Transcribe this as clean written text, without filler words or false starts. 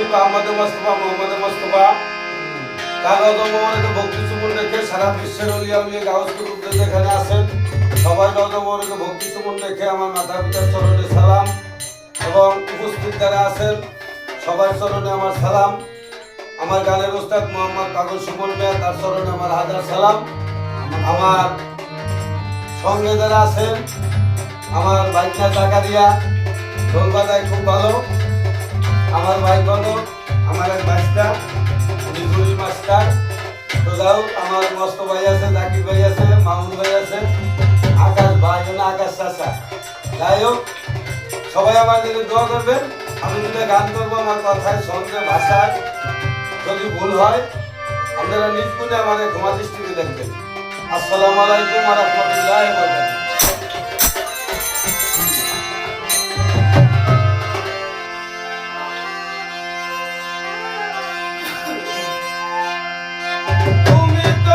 খলিফা আহমদ মোস্তফা মোহাম্মদ মোস্তফা কাগজ মোবারকে ভক্তি চুমুন রেখে সারা বিশ্বের অলিয়া উলিয়া গাউস কুতুবদের যেখানে আছেন সবাই রওজা মোবারকে ভক্তি চুমুন রেখে আমার মাতা পিতার চরণে সালাম এবং উপস্থিত যারা আছেন সবার চরণে আমার সালাম। আমার গানের উস্তাদ মোহাম্মদ পাগল সুমন মিয়া তার চরণে আমার হাজার সালাম। আমার সঙ্গে যারা আছেন আমার ভাইটা জাকারিয়া ঢোল বাজায় খুব ভালো, আমার ভাই বলো আমার এক মাস্টার জুরি মাস্টার, তো যাও আমার মস্ত ভাই আছে, জাকির ভাই আছে, মামুন ভাই আছে, আকাশ ভাই না আকাশ চাচা। যাই হোক সবাই আমার জন্য দোয়া করবেন। আমি যদি গান করবো আমার কথায় সঙ্গে ভাষায় যদি ভুল হয় আপনারা নিজ গুণে আমাদের ক্ষমা দৃষ্টিতে দেখবেন। আসসালামু আলাইকুম ওয়া রাহমাতুল্লাহি ওয়া বারাকাতুহু। তুমি তো